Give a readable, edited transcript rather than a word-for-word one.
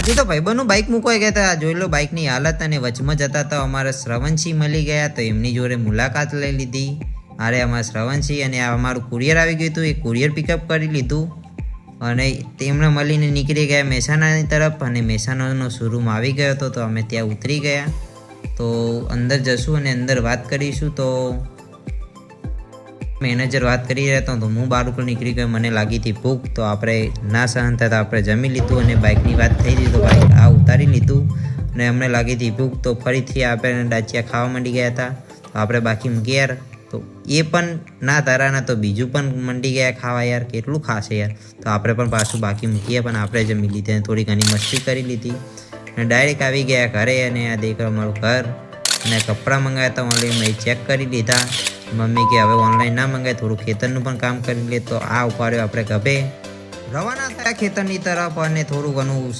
આજે તો ભાઈબંધનું બાઇક મૂકવા ગયા હતા. જોઈ લો બાઇકની હાલત. અને વચમાં જતા તો અમારા શ્રવણસિંહ મળી ગયા, તો એમની જોડે મુલાકાત લઈ લીધી. અરે અમારા શ્રવણસિંહ અને અમારું કુરિયર આવી ગયું હતું, એ કુરિયર પિકઅપ કરી લીધું અને તેમણે મળીને નીકળી ગયા મહેસાણાની તરફ. અને મહેસાણાનો શોરૂમ આવી ગયો હતો, તો અમે ત્યાં ઉતરી ગયા. તો અંદર જશું અને અંદર વાત કરીશું. તો મેનેજર વાત કરી રહ્યા હતા, તો હું બહાર ઉપર નીકળી ગયો. મને લાગી હતી ભૂખ, તો આપણે ના સહન થતા આપણે જમી લીધું અને બાઇકની વાત થઈ હતી, તો બાઇક આ ઉતારી લીધું. અને અમને લાગી હતી ભૂખ, તો ફરીથી આપણે ડાચિયા ખાવા માંડી ગયા હતા. તો આપણે બાકી મૂકી યાર, તો એ પણ ના ધરાના, તો બીજું પણ મંડી ગયા ખાવા. યાર કેટલું ખાશે યાર. તો આપણે પણ પાછું બાકી મૂકીએ, પણ આપણે જમી લીધી અને થોડી ઘણી મસ્તી કરી લીધી અને ડાયરેક્ટ આવી ગયા ઘરે. અને આ દેખો અમારું ઘર. અને કપડાં મંગાવ્યા હતા ઓનલાઈન, મેં ચેક કરી લીધા. મમ્મી કે હવે ઓનલાઈન ના મંગાય, થોડું ખેતરનું પણ કામ કરી લે. તો આ ઉપાડ્યો આપણે ગભે રવાના થયા ખેતરની તરફ. અને થોડું ઘણું